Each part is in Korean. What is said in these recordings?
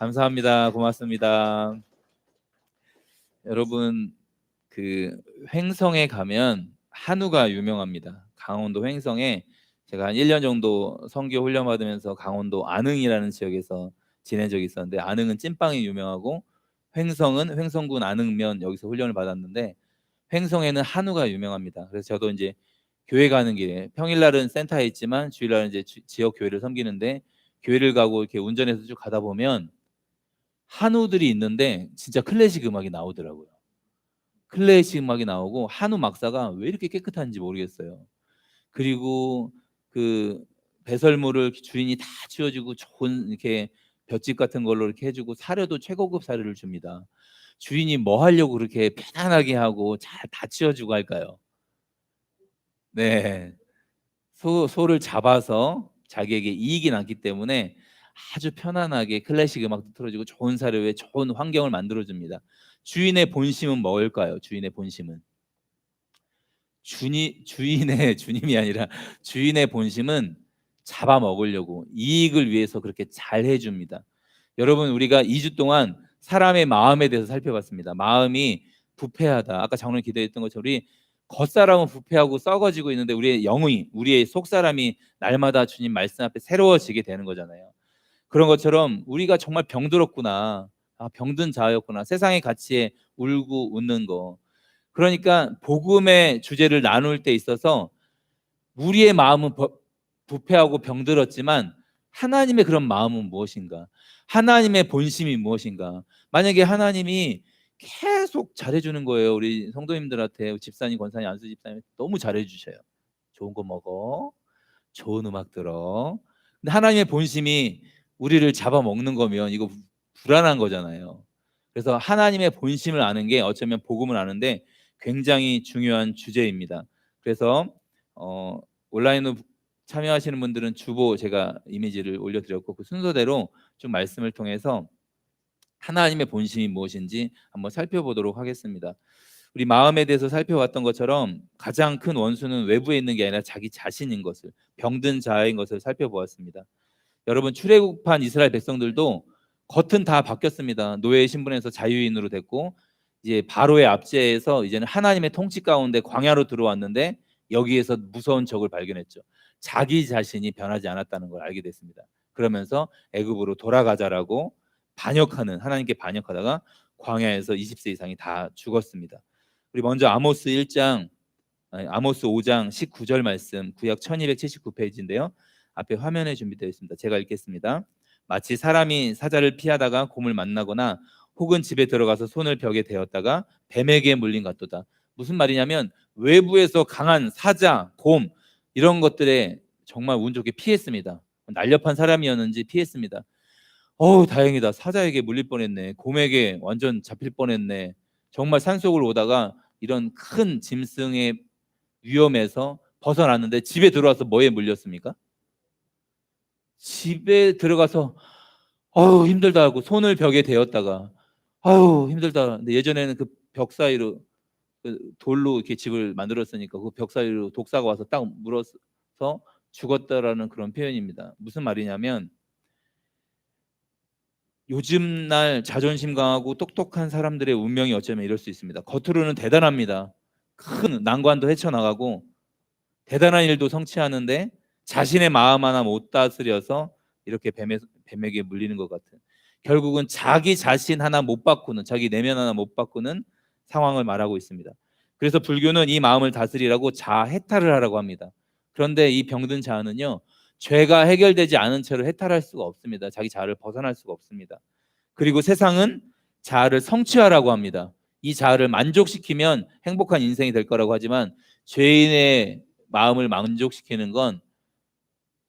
감사합니다. 고맙습니다. 여러분, 횡성에 가면 한우가 유명합니다. 강원도 횡성에 제가 한 1년 정도 선교 훈련 받으면서 강원도 안흥이라는 지역에서 지낸 적이 있었는데, 안흥은 찐빵이 유명하고 횡성은 횡성군 안흥면, 여기서 훈련을 받았는데 횡성에는 한우가 유명합니다. 그래서 저도 이제 교회 가는 길에, 평일날은 센터에 있지만 주일날은 이제 지역 교회를 섬기는데, 교회를 가고 이렇게 운전해서 쭉 가다 보면 한우들이 있는데 진짜 클래식 음악이 나오더라고요. 클래식 음악이 나오고 한우 막사가 왜 이렇게 깨끗한지 모르겠어요. 그리고 그 배설물을 주인이 다 치워주고 좋은 이렇게 볏짚 같은 걸로 이렇게 해주고, 사료도 최고급 사료를 줍니다. 주인이 뭐 하려고 그렇게 편안하게 하고 잘 다 치워주고 할까요? 네, 소를 잡아서 자기에게 이익이 남기 때문에 아주 편안하게 클래식 음악도 틀어주고 좋은 사료에 좋은 환경을 만들어줍니다. 주인의 본심은 뭘까요? 주인의 본심은 주인의 주님이 아니라 주인의 본심은 잡아먹으려고, 이익을 위해서 그렇게 잘 해줍니다. 여러분, 우리가 2주 동안 사람의 마음에 대해서 살펴봤습니다. 마음이 부패하다. 아까 장로님 기도했던 것처럼 우리 겉사람은 부패하고 썩어지고 있는데 우리의 영이, 우리의 속사람이 날마다 주님 말씀 앞에 새로워지게 되는 거잖아요. 그런 것처럼 우리가 정말 병들었구나, 병든 자였구나, 세상의 가치에 울고 웃는 거. 그러니까 복음의 주제를 나눌 때 있어서 우리의 마음은 부패하고 병들었지만 하나님의 그런 마음은 무엇인가? 하나님의 본심이 무엇인가? 만약에 하나님이 계속 잘해주는 거예요. 우리 성도님들한테, 집사님, 권사님, 안수 집사님 너무 잘해주셔요. 좋은 거 먹어, 좋은 음악 들어. 근데 하나님의 본심이 우리를 잡아먹는 거면 이거 불안한 거잖아요. 그래서 하나님의 본심을 아는 게 어쩌면 복음을 아는데 굉장히 중요한 주제입니다. 그래서 온라인으로 참여하시는 분들은 주보 제가 이미지를 올려드렸고, 그 순서대로 좀 말씀을 통해서 하나님의 본심이 무엇인지 한번 살펴보도록 하겠습니다. 우리 마음에 대해서 살펴봤던 것처럼 가장 큰 원수는 외부에 있는 게 아니라 자기 자신인 것을, 병든 자인 것을 살펴보았습니다. 여러분, 출애굽한 이스라엘 백성들도 겉은 다 바뀌었습니다. 노예의 신분에서 자유인으로 됐고, 이제 바로의 압제에서 이제는 하나님의 통치 가운데 광야로 들어왔는데 여기에서 무서운 적을 발견했죠. 자기 자신이 변하지 않았다는 걸 알게 됐습니다. 그러면서 애굽으로 돌아가자라고 반역하는, 하나님께 반역하다가 광야에서 20세 이상이 다 죽었습니다. 우리 먼저 아모스 5장 19절 말씀, 구약 1279페이지인데요. 앞에 화면에 준비되어 있습니다. 제가 읽겠습니다. 마치 사람이 사자를 피하다가 곰을 만나거나 혹은 집에 들어가서 손을 벽에 대었다가 뱀에게 물린 같도다. 무슨 말이냐면 외부에서 강한 사자, 곰 이런 것들에 정말 운 좋게 피했습니다. 날렵한 사람이었는지 피했습니다. 다행이다. 사자에게 물릴 뻔했네. 곰에게 완전 잡힐 뻔했네. 정말 산속을 오다가 이런 큰 짐승의 위험에서 벗어났는데 집에 들어와서 뭐에 물렸습니까? 집에 들어가서 힘들다 하고 손을 벽에 대었다가 힘들다. 근데 예전에는 그 벽 사이로 돌로 이렇게 집을 만들었으니까 그 벽 사이로 독사가 와서 딱 물어서 죽었다라는 그런 표현입니다. 무슨 말이냐면 요즘 날 자존심 강하고 똑똑한 사람들의 운명이 어쩌면 이럴 수 있습니다. 겉으로는 대단합니다. 큰 난관도 헤쳐나가고 대단한 일도 성취하는데 자신의 마음 하나 못 다스려서 이렇게 뱀에게 물리는 것 같은, 결국은 자기 자신 하나 못 바꾸는, 자기 내면 하나 못 바꾸는 상황을 말하고 있습니다. 그래서 불교는 이 마음을 다스리라고 자아 해탈을 하라고 합니다. 그런데 이 병든 자아는요, 죄가 해결되지 않은 채로 해탈할 수가 없습니다. 자기 자아를 벗어날 수가 없습니다. 그리고 세상은 자아를 성취하라고 합니다. 이 자아를 만족시키면 행복한 인생이 될 거라고 하지만 죄인의 마음을 만족시키는 건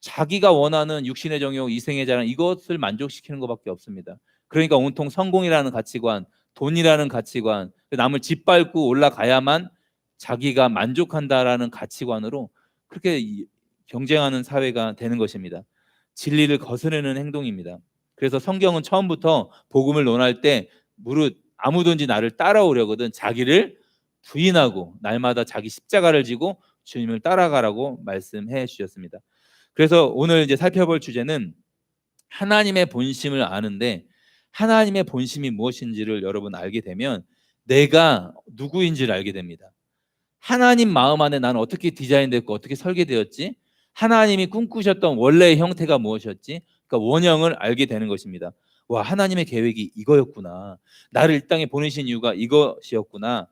자기가 원하는 육신의 정욕, 이생의 자랑, 이것을 만족시키는 것밖에 없습니다. 그러니까 온통 성공이라는 가치관, 돈이라는 가치관, 남을 짓밟고 올라가야만 자기가 만족한다라는 가치관으로 그렇게 경쟁하는 사회가 되는 것입니다. 진리를 거스르는 행동입니다. 그래서 성경은 처음부터 복음을 논할 때 무릇 아무든지 나를 따라오려거든 자기를 부인하고 날마다 자기 십자가를 지고 주님을 따라가라고 말씀해 주셨습니다. 그래서 오늘 이제 살펴볼 주제는 하나님의 본심을 아는데 하나님의 본심이 무엇인지를 여러분 알게 되면 내가 누구인지를 알게 됩니다. 하나님 마음 안에 나는 어떻게 디자인됐고 어떻게 설계되었지? 하나님이 꿈꾸셨던 원래의 형태가 무엇이었지? 그러니까 원형을 알게 되는 것입니다. 와, 하나님의 계획이 이거였구나. 나를 이 땅에 보내신 이유가 이것이었구나.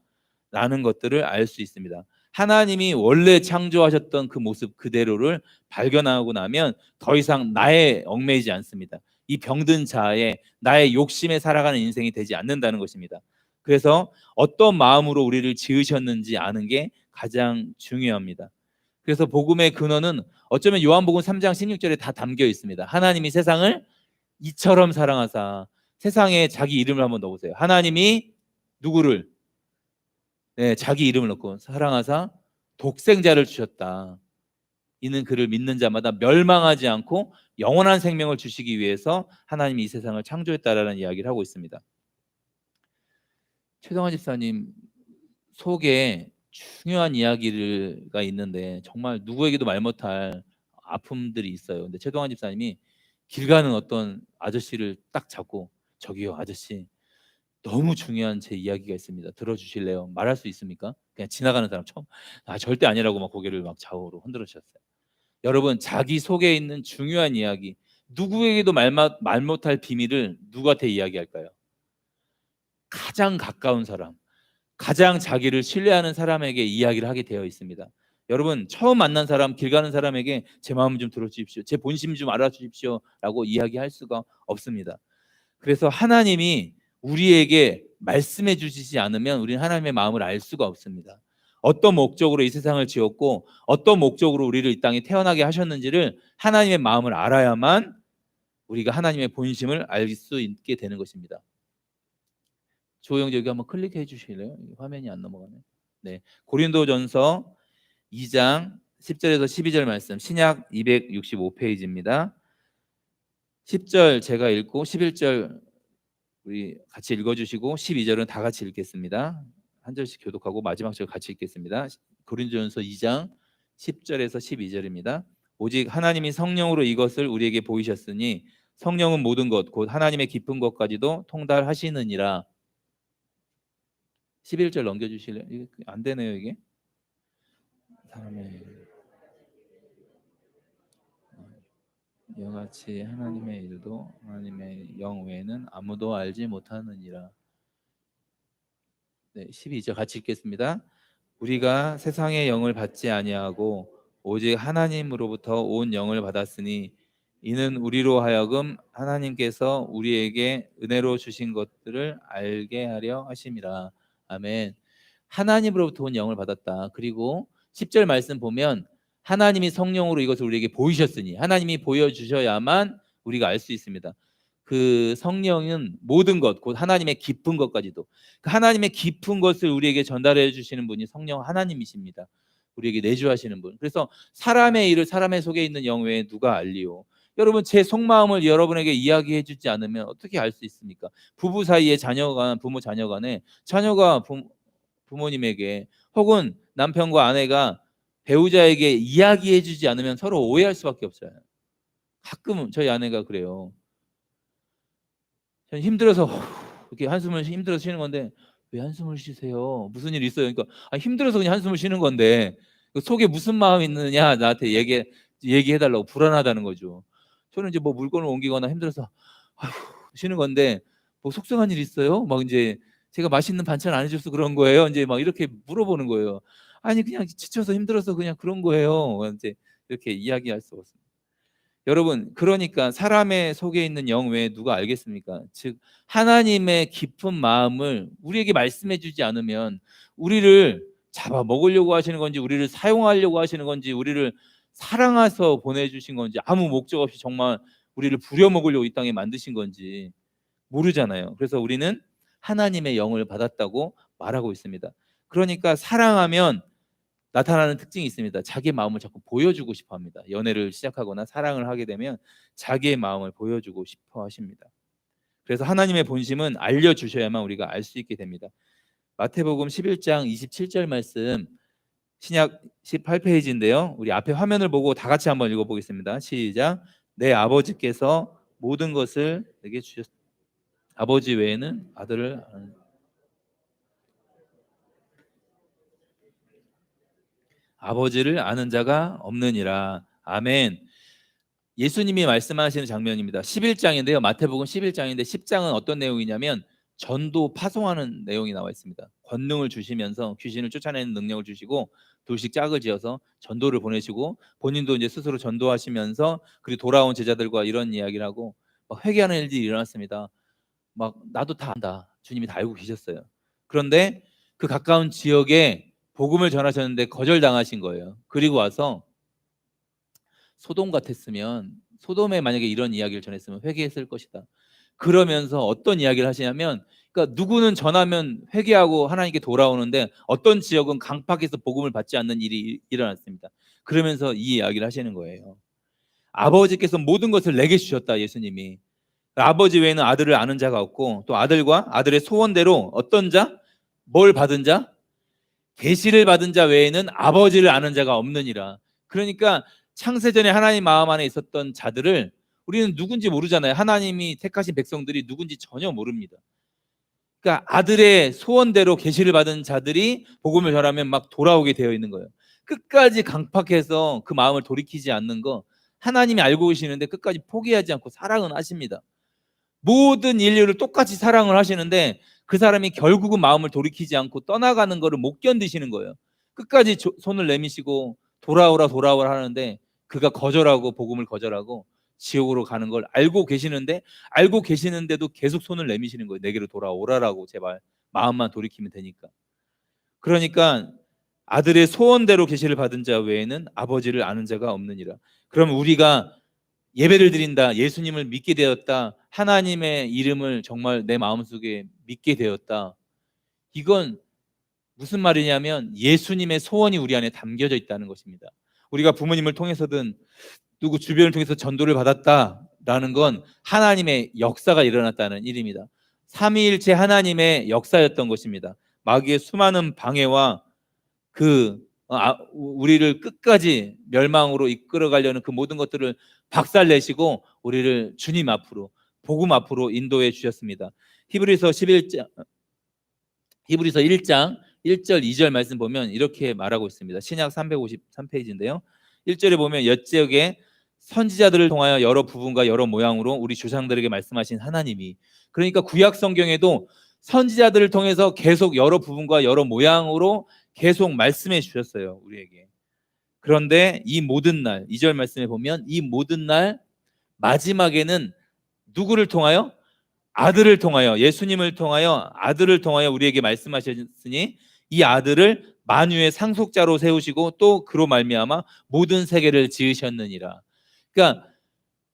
라는 것들을 알 수 있습니다. 하나님이 원래 창조하셨던 그 모습 그대로를 발견하고 나면 더 이상 나에 얽매이지 않습니다. 이 병든 자아에 나의 욕심에 살아가는 인생이 되지 않는다는 것입니다. 그래서 어떤 마음으로 우리를 지으셨는지 아는 게 가장 중요합니다. 그래서 복음의 근원은 어쩌면 요한복음 3장 16절에 다 담겨 있습니다. 하나님이 세상을 이처럼 사랑하사, 세상에 자기 이름을 한번 넣어보세요. 하나님이 누구를? 네, 자기 이름을 넣고 사랑하사 독생자를 주셨다. 이는 그를 믿는 자마다 멸망하지 않고 영원한 생명을 주시기 위해서 하나님이 이 세상을 창조했다라는 이야기를 하고 있습니다. 최동환 집사님 속에 중요한 이야기가 있는데 정말 누구에게도 말 못할 아픔들이 있어요. 근데 최동환 집사님이 길 가는 어떤 아저씨를 딱 잡고, 저기요 아저씨, 너무 중요한 제 이야기가 있습니다. 들어주실래요? 말할 수 있습니까? 그냥 지나가는 사람처럼 절대 아니라고 막 고개를 막 좌우로 흔들어 주셨어요. 여러분, 자기 속에 있는 중요한 이야기, 누구에게도 말 못할 비밀을 누구한테 이야기할까요? 가장 가까운 사람, 가장 자기를 신뢰하는 사람에게 이야기를 하게 되어 있습니다. 여러분, 처음 만난 사람, 길 가는 사람에게 제 마음 좀 들어주십시오, 제 본심 좀 알아주십시오 라고 이야기할 수가 없습니다. 그래서 하나님이 우리에게 말씀해 주시지 않으면 우리는 하나님의 마음을 알 수가 없습니다. 어떤 목적으로 이 세상을 지었고 어떤 목적으로 우리를 이 땅에 태어나게 하셨는지를 하나님의 마음을 알아야만 우리가 하나님의 본심을 알 수 있게 되는 것입니다. 조영재 여기 한번 클릭해 주실래요? 화면이 안 넘어가네. 네, 고린도전서 2장 10절에서 12절 말씀, 신약 265페이지입니다. 10절 제가 읽고 11절 우리 같이 읽어주시고 12절은 다 같이 읽겠습니다. 한 절씩 교독하고 마지막 절 같이 읽겠습니다. 고린도전서 2장 10절에서 12절입니다. 오직 하나님이 성령으로 이것을 우리에게 보이셨으니 성령은 모든 것 곧 하나님의 깊은 것까지도 통달하시느니라. 11절 넘겨주실래요? 이게 안 되네요 이게. 사람의 이같이 하나님의 일도 하나님의 영 외에는 아무도 알지 못하느니라. 네, 12절 같이 읽겠습니다. 우리가 세상의 영을 받지 아니하고 오직 하나님으로부터 온 영을 받았으니 이는 우리로 하여금 하나님께서 우리에게 은혜로 주신 것들을 알게 하려 하심이라. 아멘. 하나님으로부터 온 영을 받았다. 그리고 10절 말씀 보면 하나님이 성령으로 이것을 우리에게 보이셨으니, 하나님이 보여주셔야만 우리가 알 수 있습니다. 그 성령은 모든 것, 곧 하나님의 깊은 것까지도, 그 하나님의 깊은 것을 우리에게 전달해 주시는 분이 성령 하나님이십니다. 우리에게 내주하시는 분. 그래서 사람의 일을 사람의 속에 있는 영 외에 누가 알리요? 여러분, 제 속마음을 여러분에게 이야기해 주지 않으면 어떻게 알 수 있습니까? 부부 사이에 자녀가, 부모 자녀 간에, 자녀가 부모님에게, 혹은 남편과 아내가 배우자에게 이야기해 주지 않으면 서로 오해할 수밖에 없어요. 가끔 저희 아내가 그래요. 저는 힘들어서 이렇게 한숨을 힘들어서 쉬는 건데, 왜 한숨을 쉬세요? 무슨 일 있어요? 그러니까 힘들어서 그냥 한숨을 쉬는 건데 그 속에 무슨 마음이 있느냐 나한테 얘기해 달라고. 불안하다는 거죠. 저는 이제 뭐 물건을 옮기거나 힘들어서 쉬는 건데, 뭐 속상한 일 있어요? 막 이제 제가 맛있는 반찬 안 해줘서 그런 거예요? 이제 막 이렇게 물어보는 거예요. 아니 그냥 지쳐서 힘들어서 그냥 그런 거예요. 이제 이렇게 이야기할 수 없습니다. 여러분, 그러니까 사람의 속에 있는 영 외에 누가 알겠습니까? 즉 하나님의 깊은 마음을 우리에게 말씀해 주지 않으면 우리를 잡아 먹으려고 하시는 건지, 우리를 사용하려고 하시는 건지, 우리를 사랑해서 보내주신 건지, 아무 목적 없이 정말 우리를 부려먹으려고 이 땅에 만드신 건지 모르잖아요. 그래서 우리는 하나님의 영을 받았다고 말하고 있습니다. 그러니까 사랑하면 나타나는 특징이 있습니다. 자기의 마음을 자꾸 보여주고 싶어 합니다. 연애를 시작하거나 사랑을 하게 되면 자기의 마음을 보여주고 싶어 하십니다. 그래서 하나님의 본심은 알려주셔야만 우리가 알 수 있게 됩니다. 마태복음 11장 27절 말씀, 신약 18페이지인데요. 우리 앞에 화면을 보고 다 같이 한번 읽어보겠습니다. 시작. 내 아버지께서 모든 것을 내게 주셨. 아버지 외에는 아버지를 아는 자가 없느니라. 아멘. 예수님이 말씀하시는 장면입니다. 11장인데요. 마태복음 11장인데 10장은 어떤 내용이냐면 전도 파송하는 내용이 나와 있습니다. 권능을 주시면서 귀신을 쫓아내는 능력을 주시고 돌씩 짝을 지어서 전도를 보내시고 본인도 이제 스스로 전도하시면서 그리고 돌아온 제자들과 이런 이야기를 하고 막 회개하는 일들이 일어났습니다. 막 나도 다 안다. 주님이 다 알고 계셨어요. 그런데 그 가까운 지역에 복음을 전하셨는데 거절당하신 거예요. 그리고 와서 소돔 같았으면 소돔에 만약에 이런 이야기를 전했으면 회개했을 것이다. 그러면서 어떤 이야기를 하시냐면 그러니까 누구는 전하면 회개하고 하나님께 돌아오는데 어떤 지역은 강팍해서 복음을 받지 않는 일이 일어났습니다. 그러면서 이 이야기를 하시는 거예요. 아버지께서 모든 것을 내게 주셨다. 예수님이. 아버지 외에는 아들을 아는 자가 없고 또 아들과 아들의 소원대로 어떤 자? 뭘 받은 자? 계시를 받은 자 외에는 아버지를 아는 자가 없느니라. 그러니까 창세전에 하나님 마음 안에 있었던 자들을 우리는 누군지 모르잖아요. 하나님이 택하신 백성들이 누군지 전혀 모릅니다. 그러니까 아들의 소원대로 계시를 받은 자들이 복음을 전하면 막 돌아오게 되어 있는 거예요. 끝까지 강팍해서 그 마음을 돌이키지 않는 거 하나님이 알고 계시는데 끝까지 포기하지 않고 사랑은 하십니다. 모든 인류를 똑같이 사랑을 하시는데 그 사람이 결국은 마음을 돌이키지 않고 떠나가는 것을 못 견디시는 거예요. 끝까지 손을 내미시고 돌아오라 돌아오라 하는데 그가 거절하고 복음을 거절하고 지옥으로 가는 걸 알고 계시는데 알고 계시는데도 계속 손을 내미시는 거예요. 내게로 돌아오라라고 제발 마음만 돌이키면 되니까. 그러니까 아들의 소원대로 계시를 받은 자 외에는 아버지를 아는 자가 없느니라. 그럼 우리가 예배를 드린다, 예수님을 믿게 되었다, 하나님의 이름을 정말 내 마음속에 믿게 되었다. 이건 무슨 말이냐면 예수님의 소원이 우리 안에 담겨져 있다는 것입니다. 우리가 부모님을 통해서든 누구 주변을 통해서 전도를 받았다라는 건 하나님의 역사가 일어났다는 일입니다. 삼위일체 하나님의 역사였던 것입니다. 마귀의 수많은 방해와 우리를 끝까지 멸망으로 이끌어가려는 그 모든 것들을 박살내시고 우리를 주님 앞으로 복음 앞으로 인도해 주셨습니다. 히브리서 1장 1절 2절 말씀 보면 이렇게 말하고 있습니다. 신약 353페이지인데요. 1절에 보면 옛지역에 선지자들을 통하여 여러 부분과 여러 모양으로 우리 조상들에게 말씀하신 하나님이, 그러니까 구약 성경에도 선지자들을 통해서 계속 여러 부분과 여러 모양으로 계속 말씀해 주셨어요, 우리에게. 그런데 이 모든 날, 2절 말씀에 보면 이 모든 날 마지막에는 누구를 통하여? 아들을 통하여, 예수님을 통하여, 아들을 통하여 우리에게 말씀하셨으니 이 아들을 만유의 상속자로 세우시고 또 그로 말미암아 모든 세계를 지으셨느니라. 그러니까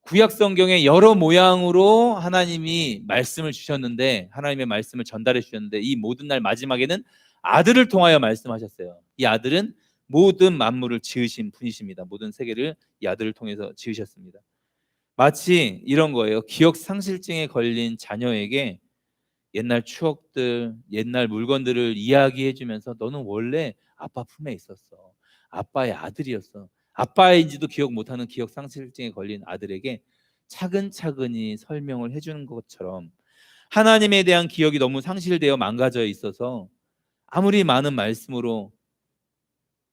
구약 성경에 여러 모양으로 하나님이 말씀을 주셨는데, 하나님의 말씀을 전달해 주셨는데 이 모든 날 마지막에는 아들을 통하여 말씀하셨어요. 이 아들은 모든 만물을 지으신 분이십니다. 모든 세계를 이 아들을 통해서 지으셨습니다. 마치 이런 거예요. 기억 상실증에 걸린 자녀에게 옛날 추억들, 옛날 물건들을 이야기해 주면서 너는 원래 아빠 품에 있었어. 아빠의 아들이었어. 아빠인지도 기억 못하는 기억 상실증에 걸린 아들에게 차근차근히 설명을 해주는 것처럼 하나님에 대한 기억이 너무 상실되어 망가져 있어서 아무리 많은 말씀으로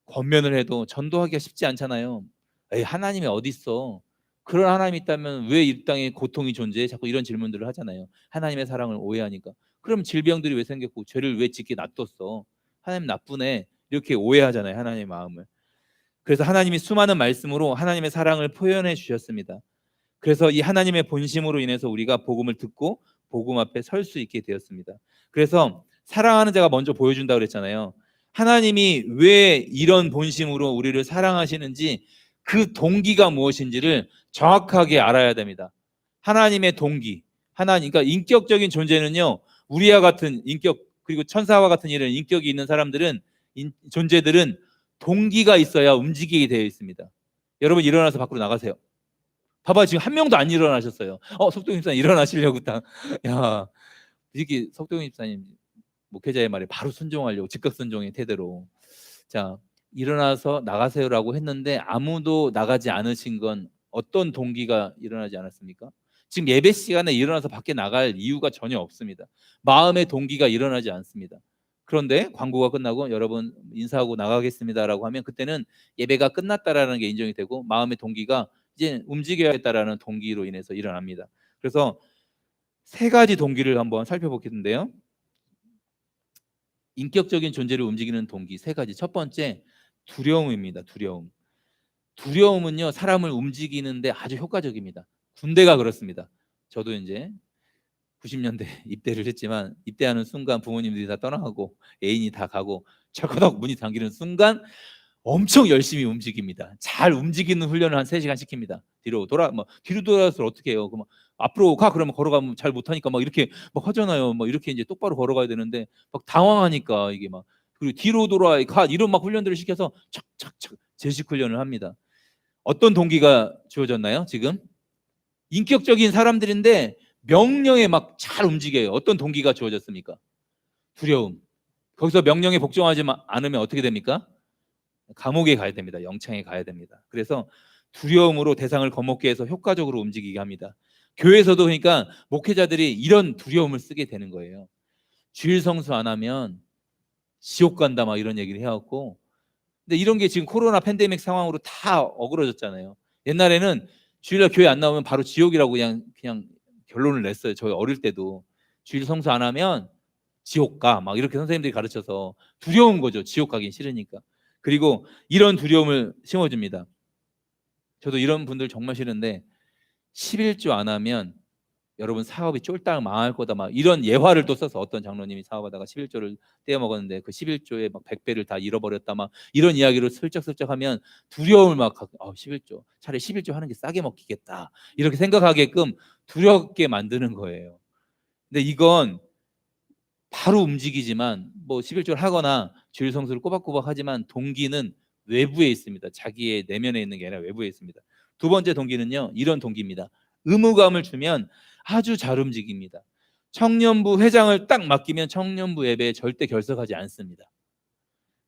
권면을 해도 전도하기가 쉽지 않잖아요. 에이, 하나님이 어디 있어? 그런 하나님이 있다면 왜 이 땅에 고통이 존재해? 자꾸 이런 질문들을 하잖아요. 하나님의 사랑을 오해하니까. 그럼 질병들이 왜 생겼고 죄를 왜 짓게 놔뒀어? 하나님 나쁘네. 이렇게 오해하잖아요, 하나님의 마음을. 그래서 하나님이 수많은 말씀으로 하나님의 사랑을 표현해 주셨습니다. 그래서 이 하나님의 본심으로 인해서 우리가 복음을 듣고 복음 앞에 설 수 있게 되었습니다. 그래서 사랑하는 자가 먼저 보여준다고 그랬잖아요. 하나님이 왜 이런 본심으로 우리를 사랑하시는지 그 동기가 무엇인지를 정확하게 알아야 됩니다. 하나님의 동기, 하나님, 그러니까 인격적인 존재는요, 우리와 같은 인격, 그리고 천사와 같은 이런 인격이 있는 사람들은, 존재들은 동기가 있어야 움직이게 되어 있습니다. 여러분 일어나서 밖으로 나가세요. 봐봐, 지금 한 명도 안 일어나셨어요. 석동희 집사님 일어나시려고 딱. 야, 이렇게 석동희 집사님 목회자의 말에 바로 순종하려고 즉각 순종의 태도로. 자, 일어나서 나가세요라고 했는데 아무도 나가지 않으신 건 어떤 동기가 일어나지 않았습니까? 지금 예배 시간에 일어나서 밖에 나갈 이유가 전혀 없습니다. 마음의 동기가 일어나지 않습니다. 그런데 광고가 끝나고 여러분 인사하고 나가겠습니다라고 하면 그때는 예배가 끝났다라는 게 인정이 되고 마음의 동기가 이제 움직여야겠다라는 동기로 인해서 일어납니다. 그래서 세 가지 동기를 한번 살펴보겠는데요. 인격적인 존재를 움직이는 동기 세 가지. 첫 번째, 두려움입니다. 두려움. 두려움은요, 사람을 움직이는데 아주 효과적입니다. 군대가 그렇습니다. 저도 이제 90년대 입대를 했지만 입대하는 순간 부모님들이 다 떠나가고 애인이 다 가고 철커덕 문이 잠기는 순간 엄청 열심히 움직입니다. 잘 움직이는 훈련을 한 3시간 시킵니다. 뒤로 돌아서 어떻게 해요? 그럼 앞으로 가 그러면 걸어가면 잘 못하니까 막 이렇게 막 하잖아요. 막 이렇게 이제 똑바로 걸어가야 되는데 막 당황하니까 이게 막 그리고 뒤로 돌아 가 이런 막 훈련들을 시켜서 착착착 제식 훈련을 합니다. 어떤 동기가 주어졌나요? 지금 인격적인 사람들인데 명령에 막 잘 움직여요. 어떤 동기가 주어졌습니까? 두려움. 거기서 명령에 복종하지 않으면 어떻게 됩니까? 감옥에 가야 됩니다. 영창에 가야 됩니다. 그래서 두려움으로 대상을 겁먹게 해서 효과적으로 움직이게 합니다. 교회에서도 그러니까 목회자들이 이런 두려움을 쓰게 되는 거예요. 주일 성수 안 하면 지옥 간다 막 이런 얘기를 해왔고, 근데 이런 게 지금 코로나 팬데믹 상황으로 다 어그러졌잖아요. 옛날에는 주일날 교회 안 나오면 바로 지옥이라고 그냥 결론을 냈어요. 저희 어릴 때도 주일 성수 안 하면 지옥 가 막 이렇게 선생님들이 가르쳐서 두려운 거죠. 지옥 가긴 싫으니까. 그리고 이런 두려움을 심어줍니다. 저도 이런 분들 정말 싫은데 11조 안 하면 여러분 사업이 쫄딱 망할 거다 막 이런 예화를 또 써서 어떤 장로님이 사업하다가 11조를 떼어 먹었는데 그 11조에 막 100배를 다 잃어버렸다 막 이런 이야기를 슬쩍슬쩍 하면 두려움을 막 11조 차라리 11조 하는 게 싸게 먹히겠다 이렇게 생각하게끔 두렵게 만드는 거예요. 근데 이건 바로 움직이지만 뭐 11조를 하거나 주일 성수를 꼬박꼬박 하지만 동기는 외부에 있습니다. 자기의 내면에 있는 게 아니라 외부에 있습니다. 두 번째 동기는요, 이런 동기입니다. 의무감을 주면 아주 잘 움직입니다. 청년부 회장을 딱 맡기면 청년부 예배에 절대 결석하지 않습니다.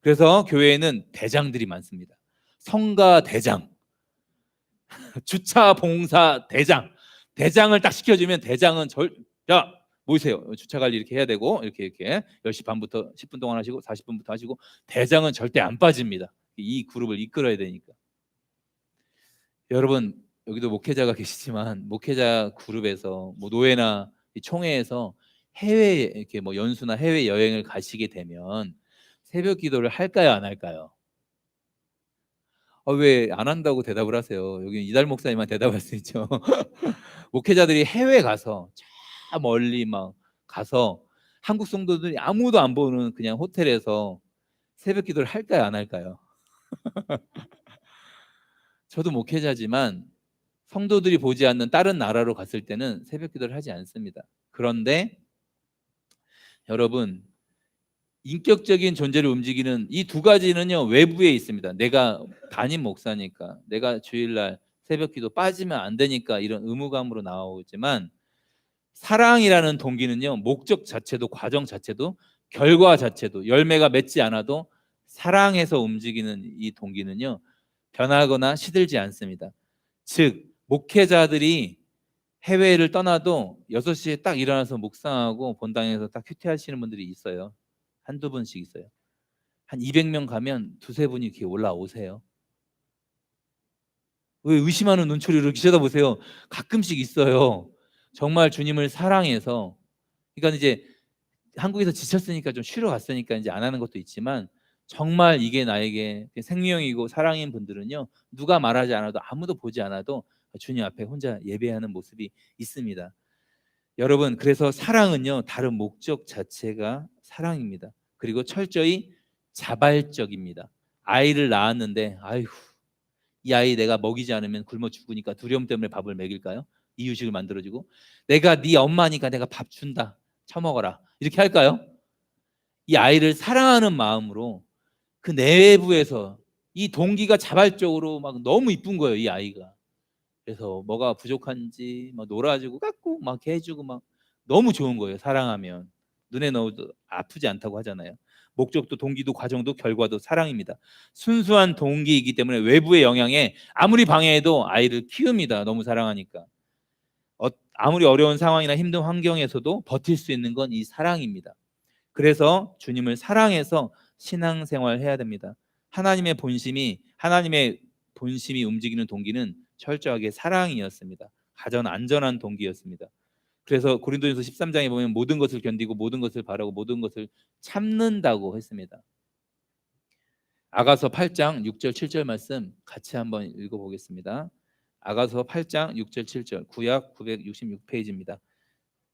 그래서 교회에는 대장들이 많습니다. 성가 대장, 주차 봉사 대장, 대장을 딱 시켜주면 대장은 야 모이세요. 주차 관리 이렇게 해야 되고 이렇게 10시 반부터 10분 동안 하시고 40분부터 하시고 대장은 절대 안 빠집니다. 이 그룹을 이끌어야 되니까. 여러분 여기도 목회자가 계시지만 목회자 그룹에서 뭐 노회나 총회에서 해외 이렇게 뭐 연수나 해외 여행을 가시게 되면 새벽 기도를 할까요, 안 할까요? 왜 안 한다고 대답을 하세요? 여기 이달 목사님만 대답할 수 있죠. 목회자들이 해외 가서 저 멀리 막 가서 한국 성도들이 아무도 안 보는 그냥 호텔에서 새벽 기도를 할까요, 안 할까요? 저도 목회자지만 성도들이 보지 않는 다른 나라로 갔을 때는 새벽 기도를 하지 않습니다. 그런데 여러분 인격적인 존재를 움직이는 이 두 가지는요 외부에 있습니다. 내가 담임 목사니까 내가 주일날 새벽 기도 빠지면 안 되니까 이런 의무감으로 나오지만 사랑이라는 동기는요 목적 자체도 과정 자체도 결과 자체도 열매가 맺지 않아도 사랑해서 움직이는 이 동기는요 변하거나 시들지 않습니다. 즉 목회자들이 해외를 떠나도 6시에 딱 일어나서 묵상하고 본당에서 딱 큐티하시는 분들이 있어요. 한두 분씩 있어요. 한 200명 가면 두세 분이 이렇게 올라오세요. 왜 의심하는 눈초리로 이렇게 쳐다보세요? 가끔씩 있어요. 정말 주님을 사랑해서. 그러니까 이제 한국에서 지쳤으니까 좀 쉬러 갔으니까 이제 안 하는 것도 있지만 정말 이게 나에게 생명이고 사랑인 분들은요. 누가 말하지 않아도 아무도 보지 않아도 주님 앞에 혼자 예배하는 모습이 있습니다. 여러분 그래서 사랑은요. 다른 목적 자체가 사랑입니다. 그리고 철저히 자발적입니다. 아이를 낳았는데 아휴 이 아이 내가 먹이지 않으면 굶어 죽으니까 두려움 때문에 밥을 먹일까요? 이유식을 만들어주고 내가 네 엄마니까 내가 밥 준다 처먹어라 이렇게 할까요? 이 아이를 사랑하는 마음으로 그 내부에서 이 동기가 자발적으로 막 너무 이쁜 거예요 이 아이가. 그래서 뭐가 부족한지 막 놀아주고 깎고 막 해주고 막 너무 좋은 거예요 사랑하면. 눈에 넣어도 아프지 않다고 하잖아요. 목적도 동기도 과정도 결과도 사랑입니다. 순수한 동기이기 때문에 외부의 영향에 아무리 방해해도 아이를 키웁니다. 너무 사랑하니까. 아무리 어려운 상황이나 힘든 환경에서도 버틸 수 있는 건 이 사랑입니다. 그래서 주님을 사랑해서 신앙생활 해야 됩니다. 하나님의 본심이 움직이는 동기는 철저하게 사랑이었습니다. 가장 안전한 동기였습니다. 그래서 고린도전서 13장에 보면 모든 것을 견디고 모든 것을 바라고 모든 것을 참는다고 했습니다. 아가서 8장 6절 7절 말씀 같이 한번 읽어보겠습니다. 아가서 8장 6절 7절 구약 966페이지입니다.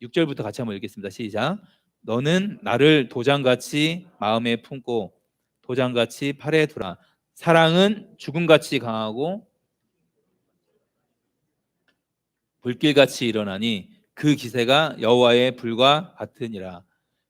6절부터 같이 한번 읽겠습니다. 시작. 너는 나를 도장같이 마음에 품고 도장같이 팔에 두라. 사랑은 죽음같이 강하고 불길같이 일어나니 그 기세가 여호와의 불과 같으니라.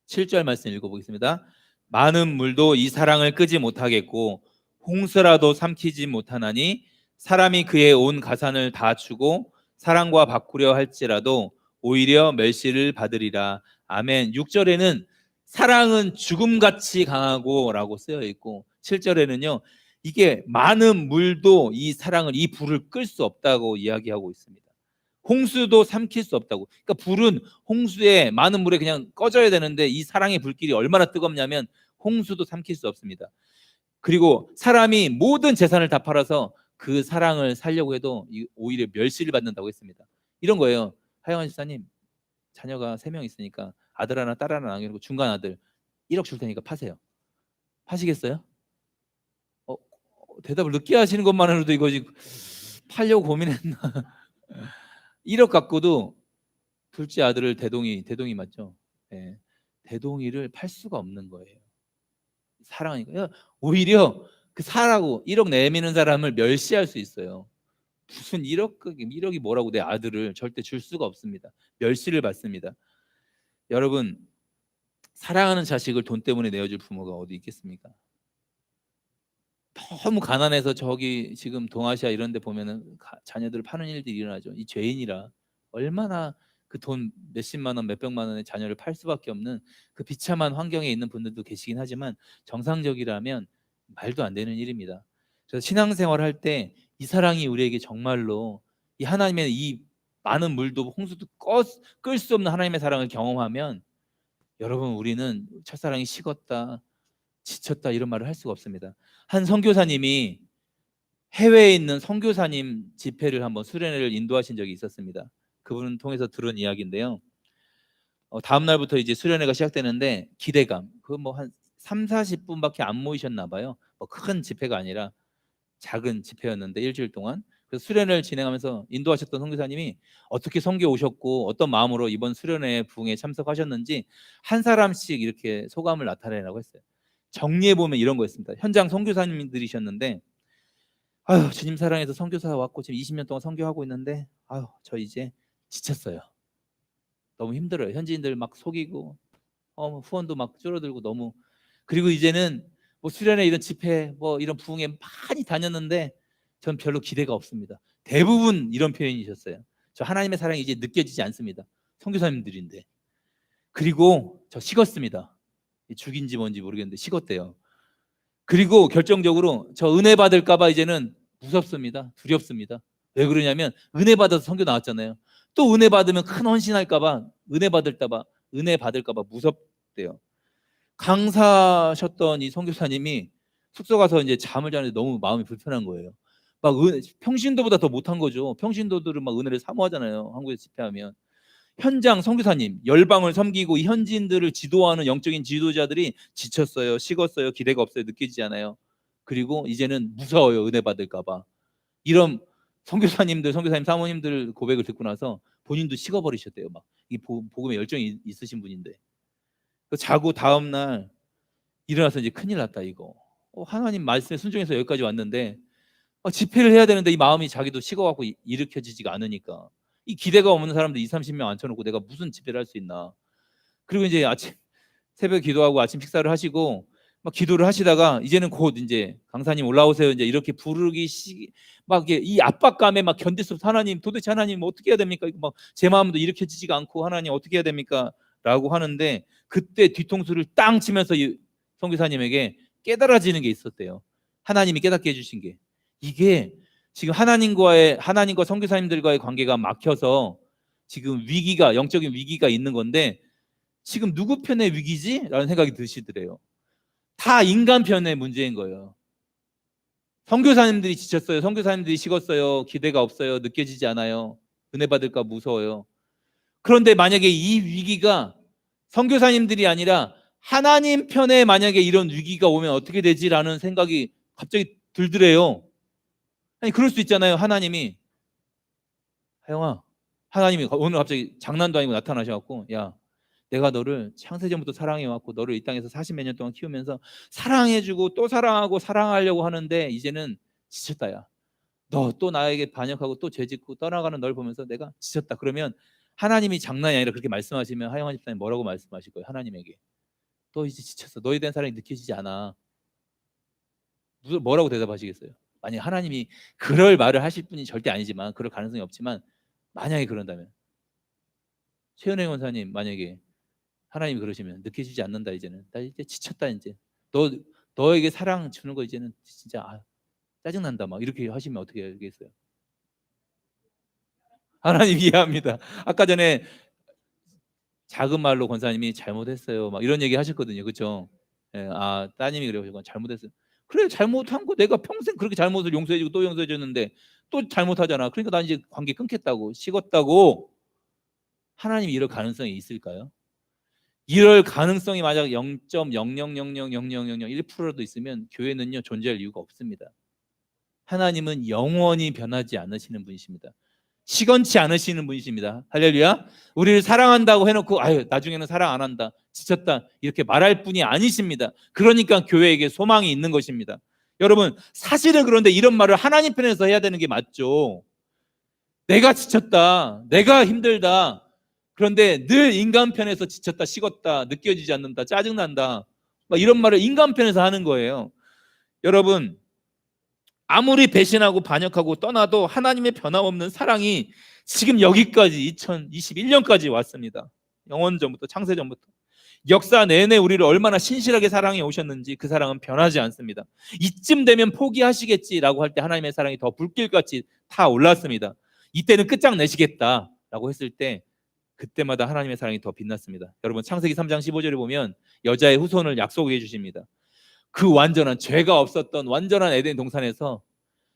7절 말씀 읽어보겠습니다. 많은 물도 이 사랑을 끄지 못하겠고 홍수라도 삼키지 못하나니 사람이 그의 온 가산을 다 주고 사랑과 바꾸려 할지라도 오히려 멸시를 받으리라. 아멘. 6절에는 사랑은 죽음같이 강하고 라고 쓰여 있고 7절에는요 이게 많은 물도 이 사랑을 이 불을 끌 수 없다고 이야기하고 있습니다. 홍수도 삼킬 수 없다고. 그러니까 불은 홍수에 많은 물에 그냥 꺼져야 되는데 이 사랑의 불길이 얼마나 뜨겁냐면 홍수도 삼킬 수 없습니다. 그리고 사람이 모든 재산을 다 팔아서 그 사랑을 살려고 해도 오히려 멸시를 받는다고 했습니다. 이런 거예요. 하영환 집사님 자녀가 3명 있으니까 아들 하나 딸 하나 남겨놓고 중간 아들 1억 줄 테니까 파세요. 파시겠어요? 대답을 늦게 하시는 것만으로도 이거지 팔려고 고민했나. 1억 갖고도 둘째 아들을 대동이 맞죠? 네. 대동이를 팔 수가 없는 거예요. 사랑하니까 오히려 그 사라고 1억 내미는 사람을 멸시할 수 있어요. 무슨 1억이 뭐라고 내 아들을 절대 줄 수가 없습니다. 멸시를 받습니다. 여러분 사랑하는 자식을 돈 때문에 내어줄 부모가 어디 있겠습니까? 너무 가난해서 저기 지금 동아시아 이런 데 보면은 자녀들을 파는 일들이 일어나죠. 이 죄인이라 얼마나 그 돈 몇십만 원, 몇백만 원의 자녀를 팔 수밖에 없는 그 비참한 환경에 있는 분들도 계시긴 하지만 정상적이라면 말도 안 되는 일입니다. 그래서 신앙생활 할 때 이 사랑이 우리에게 정말로 이 하나님의 이 많은 물도 홍수도 끌 수 없는 하나님의 사랑을 경험하면 여러분 우리는 첫사랑이 식었다 지쳤다 이런 말을 할 수가 없습니다. 한 선교사님이 해외에 있는 선교사님 집회를 한번 수련회를 인도하신 적이 있었습니다. 그분을 통해서 들은 이야기인데요. 다음 날부터 이제 수련회가 시작되는데 기대감. 그 뭐 한 3, 40분밖에 안 모이셨나 봐요. 뭐 큰 집회가 아니라 작은 집회였는데 일주일 동안. 그래서 수련회를 진행하면서 인도하셨던 선교사님이 어떻게 선교 오셨고 어떤 마음으로 이번 수련회 부흥에 참석하셨는지 한 사람씩 이렇게 소감을 나타내라고 했어요. 정리해 보면 이런 거였습니다. 현장 선교사님들이셨는데 아유 주님 사랑해서 선교사 왔고 지금 20년 동안 선교하고 있는데 아유 저 이제 지쳤어요. 너무 힘들어요. 현지인들 막 속이고 후원도 막 줄어들고 너무 그리고 이제는 뭐 수련회 이런 집회 뭐 이런 부흥에 많이 다녔는데 전 별로 기대가 없습니다. 대부분 이런 표현이셨어요. 저 하나님의 사랑이 이제 느껴지지 않습니다. 선교사님들인데 그리고 저 식었습니다. 죽인지 뭔지 모르겠는데 식었대요. 그리고 결정적으로 저 은혜 받을까 봐 이제는 무섭습니다. 두렵습니다. 왜 그러냐면 은혜 받아서 선교 나왔잖아요. 또 은혜 받으면 큰 헌신할까 봐 은혜 받을까 봐 무섭대요. 강사셨던 이 선교사님이 숙소 가서 이제 잠을 자는데 너무 마음이 불편한 거예요. 막 평신도보다 더 못한 거죠. 평신도들은 막 은혜를 사모하잖아요. 한국에서 집회하면. 현장 선교사님 열방을 섬기고 이 현지인들을 지도하는 영적인 지도자들이 지쳤어요. 식었어요. 기대가 없어요. 느끼지 않아요. 그리고 이제는 무서워요. 은혜 받을까 봐. 이런 선교사님 사모님들 고백을 듣고 나서 본인도 식어버리셨대요. 막 이 복음에 열정이 있으신 분인데 자고 다음 날 일어나서 이제 큰일 났다 이거. 하나님 말씀에 순종해서 여기까지 왔는데 집회를 해야 되는데 이 마음이 자기도 식어갖고 일으켜지지가 않으니까 이 기대가 없는 사람들 2, 30명 앉혀놓고 내가 무슨 집회를 할 수 있나. 그리고 이제 아침 새벽 기도하고 아침 식사를 하시고 막 기도를 하시다가 이제는 곧 이제 강사님 올라오세요 이제 이렇게 부르기 막 이 압박감에 막 견딜 수 없어. 하나님 도대체 하나님 어떻게 해야 됩니까? 막 제 마음도 일으켜지지가 않고 하나님 어떻게 해야 됩니까? 라고 하는데 그때 뒤통수를 땅 치면서 이 선교사님에게 깨달아지는 게 있었대요. 하나님이 깨닫게 해주신 게 이게 지금 하나님과 선교사님들과의 관계가 막혀서 지금 위기가, 영적인 위기가 있는 건데 지금 누구 편의 위기지? 라는 생각이 드시더래요. 다 인간 편의 문제인 거예요. 선교사님들이 지쳤어요. 선교사님들이 식었어요. 기대가 없어요. 느껴지지 않아요. 은혜 받을까 무서워요. 그런데 만약에 이 위기가 선교사님들이 아니라 하나님 편에 만약에 이런 위기가 오면 어떻게 되지라는 생각이 갑자기 들더래요. 아니 그럴 수 있잖아요. 하나님이 하영아, 하나님이 오늘 갑자기 장난도 아니고 나타나셔갖고 야, 내가 너를 창세전부터 사랑해왔고 너를 이 땅에서 40몇 년 동안 키우면서 사랑해주고 또 사랑하고 사랑하려고 하는데 이제는 지쳤다. 야, 너 또 나에게 반역하고 또 죄짓고 떠나가는 널 보면서 내가 지쳤다. 그러면 하나님이 장난이 아니라 그렇게 말씀하시면 하영아 집사님 뭐라고 말씀하실 거예요? 하나님에게 너 이제 지쳤어. 너에 대한 사랑이 느껴지지 않아. 뭐라고 대답하시겠어요? 만약 하나님이 그럴 말을 하실 분이 절대 아니지만 그럴 가능성이 없지만 만약에 그런다면 최은혜 원사님 만약에 하나님이 그러시면 느껴지지 않는다. 이제는 나 이제 지쳤다. 이제 너에게 사랑 주는 거 이제는 진짜 짜증난다. 막 이렇게 하시면 어떻게 하겠어요? 하나님 이해합니다. 아까 전에 작은 말로 권사님이 잘못했어요. 막 이런 얘기 하셨거든요. 그렇죠? 예, 따님이 그래요. 잘못했어요. 그래 잘못한 거 내가 평생 그렇게 잘못을 용서해주고 또 용서해줬는데 또 잘못하잖아. 그러니까 난 이제 관계 끊겠다고 식었다고. 하나님이 이럴 가능성이 있을까요? 이럴 가능성이 만약 0.000000001%라도 있으면 교회는요 존재할 이유가 없습니다. 하나님은 영원히 변하지 않으시는 분이십니다. 시건치 않으시는 분이십니다. 할렐루야. 우리를 사랑한다고 해놓고 아유 나중에는 사랑 안 한다, 지쳤다 이렇게 말할 분이 아니십니다. 그러니까 교회에게 소망이 있는 것입니다. 여러분 사실은 그런데 이런 말을 하나님 편에서 해야 되는 게 맞죠. 내가 지쳤다, 내가 힘들다, 그런데 늘 인간 편에서 지쳤다, 식었다, 느껴지지 않는다, 짜증난다 막 이런 말을 인간 편에서 하는 거예요. 여러분 아무리 배신하고 반역하고 떠나도 하나님의 변함없는 사랑이 지금 여기까지 2021년까지 왔습니다. 영원전부터, 창세전부터 역사 내내 우리를 얼마나 신실하게 사랑해 오셨는지 그 사랑은 변하지 않습니다. 이쯤 되면 포기하시겠지라고 할 때 하나님의 사랑이 더 불길같이 타올랐습니다. 이때는 끝장내시겠다라고 했을 때 그때마다 하나님의 사랑이 더 빛났습니다. 여러분 창세기 3장 15절에 보면 여자의 후손을 약속해 주십니다. 그 완전한 죄가 없었던 완전한 에덴 동산에서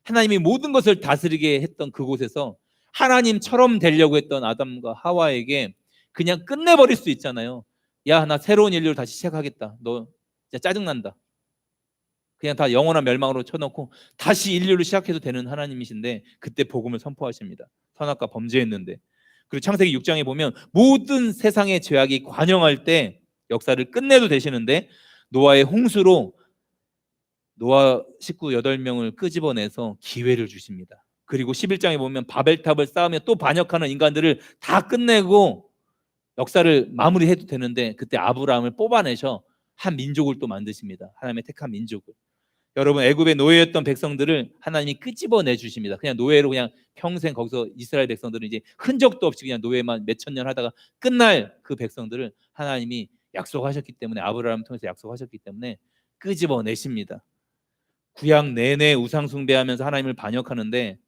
하나님이 모든 것을 다스리게 했던 그곳에서 하나님처럼 되려고 했던 아담과 하와에게 그냥 끝내버릴 수 있잖아요. 야, 나 새로운 인류를 다시 시작하겠다. 너 진짜 짜증난다. 그냥 다 영원한 멸망으로 쳐놓고 다시 인류를 시작해도 되는 하나님이신데 그때 복음을 선포하십니다. 선악과 범죄했는데. 그리고 창세기 6장에 보면 모든 세상의 죄악이 관영할 때 역사를 끝내도 되시는데 노아의 홍수로 노아 식구 8명을 끄집어내서 기회를 주십니다. 그리고 11장에 보면 바벨탑을 쌓으며 또 반역하는 인간들을 다 끝내고 역사를 마무리해도 되는데 그때 아브라함을 뽑아내셔 한 민족을 또 만드십니다. 하나님의 택한 민족을. 여러분 애굽의 노예였던 백성들을 하나님이 끄집어내 주십니다. 그냥 노예로 그냥 평생 거기서 이스라엘 백성들은 이제 흔적도 없이 그냥 노예만 몇천 년 하다가 끝날 그 백성들을 하나님이 약속하셨기 때문에 아브라함을 통해서 약속하셨기 때문에 끄집어내십니다. 구약 내내 우상 숭배하면서 하나님을 반역하는데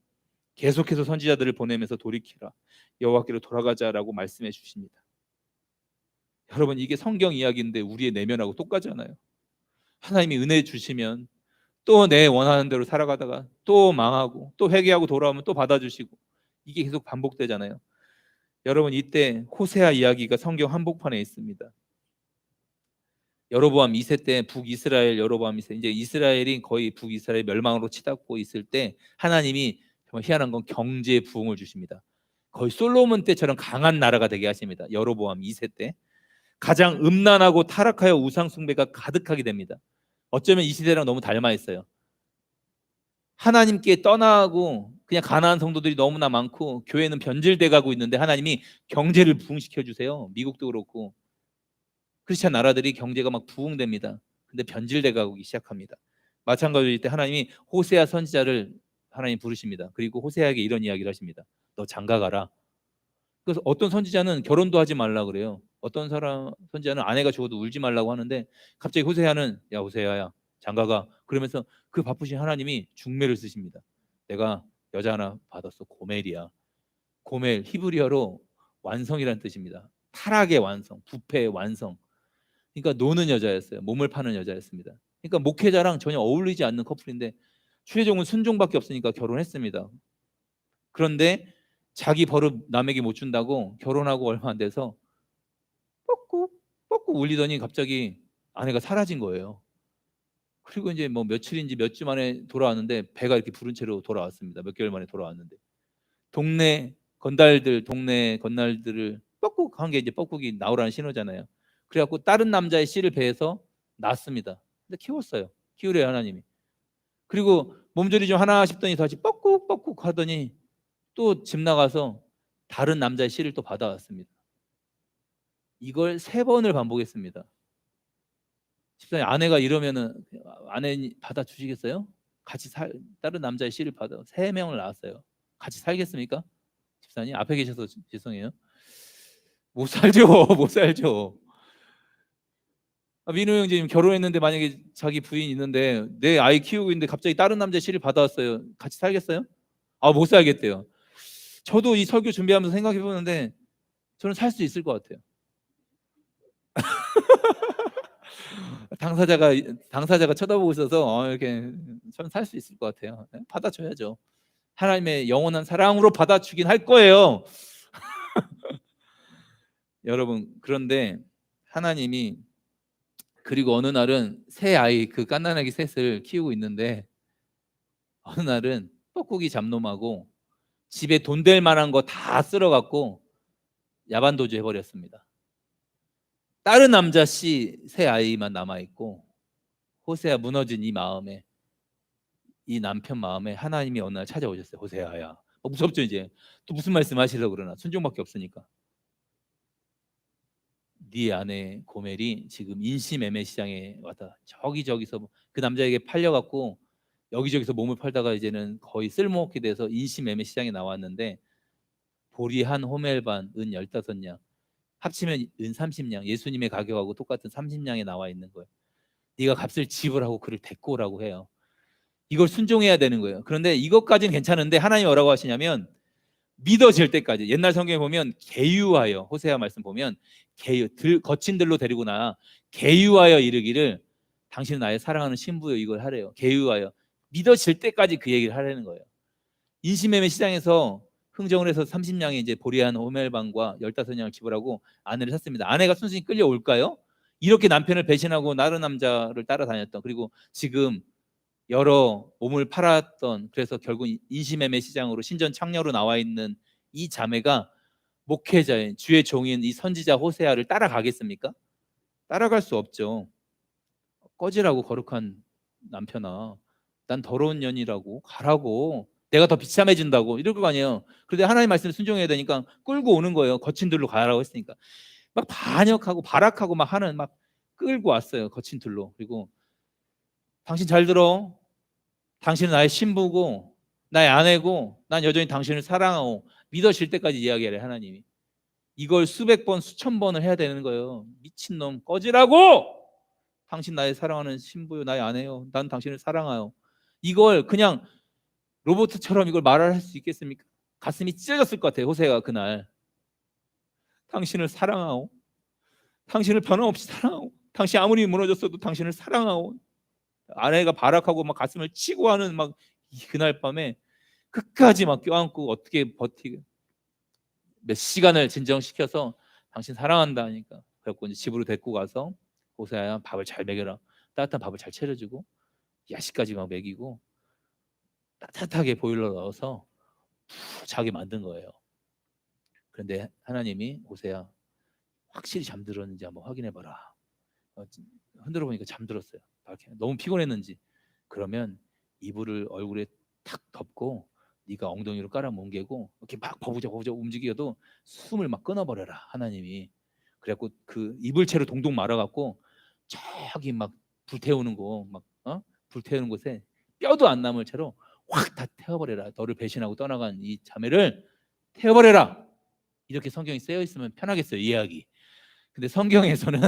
계속해서 선지자들을 보내면서 돌이키라, 여호와께로 돌아가자라고 말씀해 주십니다. 여러분 이게 성경 이야기인데 우리의 내면하고 똑같잖아요. 하나님이 은혜 주시면 또 내 원하는 대로 살아가다가 또 망하고 또 회개하고 돌아오면 또 받아주시고 이게 계속 반복되잖아요. 여러분 이때 호세아 이야기가 성경 한복판에 있습니다. 여로보암 2세 때 북이스라엘 여로보암 2세, 이제 이스라엘이 거의 북이스라엘 멸망으로 치닫고 있을 때 하나님이 정말 희한한 건 경제 부흥을 주십니다. 거의 솔로몬 때처럼 강한 나라가 되게 하십니다. 여로보암 2세 때 가장 음란하고 타락하여 우상 숭배가 가득하게 됩니다. 어쩌면 이 시대랑 너무 닮아 있어요. 하나님께 떠나고 그냥 가나안 성도들이 너무나 많고 교회는 변질돼 가고 있는데 하나님이 경제를 부흥시켜 주세요. 미국도 그렇고 크리스찬 나라들이 경제가 막 부흥됩니다. 근데 변질돼 가기 시작합니다. 마찬가지일 때 하나님이 호세아 선지자를 하나님 부르십니다. 그리고 호세아에게 이런 이야기를 하십니다. 너 장가가라. 그래서 어떤 선지자는 결혼도 하지 말라 그래요. 어떤 사람 선지자는 아내가 죽어도 울지 말라고 하는데 갑자기 호세아는 야 호세아야 장가가, 그러면서 그 바쁘신 하나님이 중매를 쓰십니다. 내가 여자 하나 받았어. 고멜이야. 고멜 히브리어로 완성이라는 뜻입니다. 타락의 완성, 부패의 완성. 그러니까 노는 여자였어요. 몸을 파는 여자였습니다. 그러니까 목회자랑 전혀 어울리지 않는 커플인데 최종은 순종밖에 없으니까 결혼했습니다. 그런데 자기 버릇 남에게 못 준다고 결혼하고 얼마 안 돼서 뻑꾹 뻑꾹 울리더니 갑자기 아내가 사라진 거예요. 그리고 이제 뭐 며칠인지 몇 주 만에 돌아왔는데 배가 이렇게 부른 채로 돌아왔습니다. 몇 개월 만에 돌아왔는데 동네 건날들을 뻑꾹 한 게 이제 뻑꾹이 나오라는 신호잖아요. 그래갖고 다른 남자의 씨를 배에서 낳습니다. 근데 키웠어요. 키우래요 하나님이. 그리고 몸조리 좀 하나 싶더니 다시 뻑꾹 뻑꾹 하더니 또 집 나가서 다른 남자의 씨를 또 받아왔습니다. 이걸 3번을 반복했습니다. 집사님 아내가 이러면은 아내 받아주시겠어요? 다른 남자의 씨를 받아 3명을 낳았어요. 같이 살겠습니까? 집사님 앞에 계셔서 죄송해요. 못 살죠. 못 살죠. 민호 형 지금 결혼했는데 만약에 자기 부인 있는데 내 아이 키우고 있는데 갑자기 다른 남자 씨를 받아왔어요. 같이 살겠어요? 못 살겠대요. 저도 이 설교 준비하면서 생각해 보는데 저는 살 수 있을 것 같아요. 당사자가 쳐다보고 있어서 이렇게 저는 살 수 있을 것 같아요. 받아줘야죠. 하나님의 영원한 사랑으로 받아주긴 할 거예요. 여러분 그런데 하나님이 그리고 어느 날은 새 아이 그 갓난아기 셋을 키우고 있는데 어느 날은 뻐꾸기 잡놈하고 집에 돈 될 만한 거 다 쓸어갖고 야반도주 해버렸습니다. 다른 남자 씨 새 아이만 남아있고 호세아 무너진 이 남편 마음에 하나님이 어느 날 찾아오셨어요. 호세아야 무섭죠 이제. 또 무슨 말씀 하시려고 그러나 순종밖에 없으니까. 네 아내 고멜이 지금 인시매매 시장에 왔다 저기저기서 그 남자에게 팔려갖고 여기저기서 몸을 팔다가 이제는 거의 쓸모없게 돼서 인시매매 시장에 나왔는데 보리 한 호멜반 은 15냥 합치면 은 30냥 예수님의 가격하고 똑같은 30냥에 나와 있는 거예요. 네가 값을 지불하고 그를 데리고 오라고 해요. 이걸 순종해야 되는 거예요. 그런데 이것까지는 괜찮은데 하나님이 뭐라고 하시냐면 믿어질 때까지. 옛날 성경에 보면 계유하여 호세아 말씀 보면 거친 들로 데리고 나 계유하여 이르기를 당신은 나의 사랑하는 신부요 이걸 하래요. 계유하여 믿어질 때까지 그 얘기를 하라는 거예요. 인시매매 시장에서 흥정을 해서 30냥의 이제 보리한 호멜반과 15냥을 지불하고 아내를 샀습니다. 아내가 순순히 끌려올까요? 이렇게 남편을 배신하고 다른 남자를 따라다녔던 그리고 지금 여러 몸을 팔았던 그래서 결국 인시매매 시장으로 신전 창녀로 나와 있는 이 자매가 목회자인 주의 종인 이 선지자 호세아를 따라가겠습니까? 따라갈 수 없죠. 꺼지라고 거룩한 남편아, 난 더러운 년이라고 가라고, 내가 더 비참해진다고 이럴 거 아니에요. 그런데 하나님 말씀을 순종해야 되니까 끌고 오는 거예요. 거친 들로 가라고 했으니까 막 반역하고 발악하고 막 하는 막 끌고 왔어요. 거친 들로. 그리고 당신 잘 들어. 당신은 나의 신부고 나의 아내고 난 여전히 당신을 사랑하고 믿어질 때까지 이야기하래 하나님이. 이걸 수백 번 수천 번을 해야 되는 거예요. 미친놈 꺼지라고. 당신 나의 사랑하는 신부요 나의 아내요 난 당신을 사랑하요. 이걸 그냥 로봇처럼 이걸 말할 수 있겠습니까? 가슴이 찢어졌을 것 같아요. 호세가 그날 당신을 사랑하오, 당신을 변함없이 사랑하오, 당신 아무리 무너졌어도 당신을 사랑하오. 아내가 발악하고 막 가슴을 치고 하는 막 그날 밤에 끝까지 막 껴안고 어떻게 버티게 몇 시간을 진정시켜서 당신 사랑한다 하니까 그래갖고 이제 집으로 데리고 가서 호세아야 밥을 잘 먹여라. 따뜻한 밥을 잘 차려주고 야식까지 막 먹이고 따뜻하게 보일러 넣어서 푹 자게 만든 거예요. 그런데 하나님이 호세아 확실히 잠들었는지 한번 확인해봐라. 흔들어 보니까 잠들었어요. 너무 피곤했는지. 그러면 이불을 얼굴에 탁 덮고 네가 엉덩이로 깔아 뭉개고 이렇게 막 버부적 움직여도 숨을 막 끊어버려라 하나님이. 그래갖고 그 이불채로 동동 말아갖고 저기 막 불태우는 불태우는 곳에 뼈도 안 남을 채로 확 다 태워버려라. 너를 배신하고 떠나간 이 자매를 태워버려라. 이렇게 성경이 쓰여 있으면 편하겠어요 이해하기. 근데 성경에서는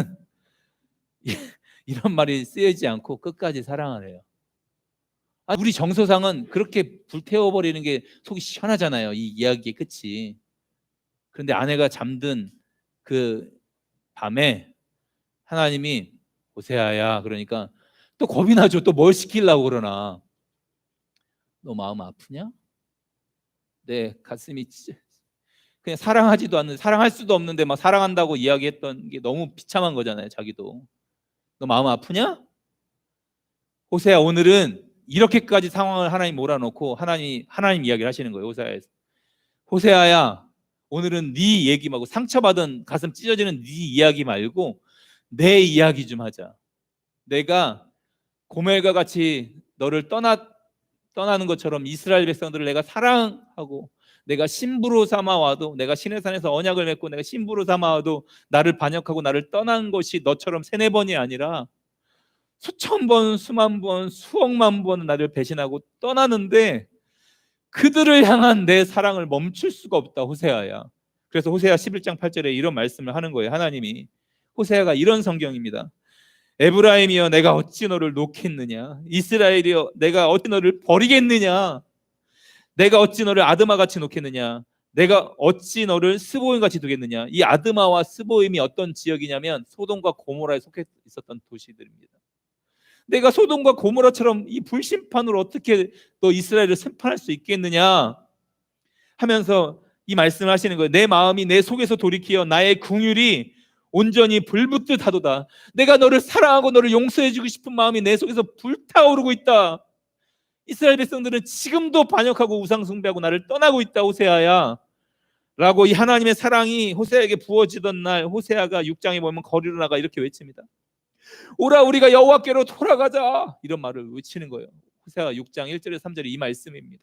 이런 말이 쓰여지지 않고 끝까지 사랑하래요. 우리 정서상은 그렇게 불태워버리는 게 속이 시원하잖아요. 이 이야기의 끝이. 그런데 아내가 잠든 그 밤에 하나님이 호세아야 그러니까 또 겁이 나죠. 또 뭘 시키려고 그러나. 너 마음 아프냐? 내 가슴이 그냥 사랑하지도 않는, 사랑할 수도 없는데 막 사랑한다고 이야기했던 게 너무 비참한 거잖아요. 자기도. 너 마음 아프냐? 호세아, 오늘은 이렇게까지 상황을 하나님 몰아놓고 하나님 이야기를 하시는 거예요. 호세아에서. 호세아야, 오늘은 네 얘기 말고, 상처받은 가슴 찢어지는 네 이야기 말고 내 이야기 좀 하자. 내가 고멜과 같이 너를 떠나는 것처럼 이스라엘 백성들을 내가 사랑하고 내가 신부로 삼아와도, 내가 시내산에서 언약을 맺고 내가 신부로 삼아와도 나를 반역하고 나를 떠난 것이 너처럼 세네 번이 아니라 수천 번, 수만 번, 수억만 번 나를 배신하고 떠나는데 그들을 향한 내 사랑을 멈출 수가 없다, 호세아야. 그래서 호세아 11장 8절에 이런 말씀을 하는 거예요. 하나님이. 호세아가 이런 성경입니다. 에브라임이여, 내가 어찌 너를 놓겠느냐? 이스라엘이여, 내가 어찌 너를 버리겠느냐? 내가 어찌 너를 아드마같이 놓겠느냐? 내가 어찌 너를 스보임같이 두겠느냐? 이 아드마와 스보임이 어떤 지역이냐면 소돔과 고모라에 속해 있었던 도시들입니다. 내가 소돔과 고모라처럼 이 불심판으로 어떻게 너 이스라엘을 심판할 수 있겠느냐 하면서 이 말씀을 하시는 거예요. 내 마음이 내 속에서 돌이키어 나의 긍휼이 온전히 불붙듯 하도다. 내가 너를 사랑하고 너를 용서해주고 싶은 마음이 내 속에서 불타오르고 있다. 이스라엘 백성들은 지금도 반역하고 우상숭배하고 나를 떠나고 있다, 호세아야 라고 이 하나님의 사랑이 호세아에게 부어지던 날, 호세아가 6장에 보면 거리로 나가 이렇게 외칩니다. 오라, 우리가 여호와께로 돌아가자, 이런 말을 외치는 거예요. 호세아 6장 1절에서 3절에 이 말씀입니다.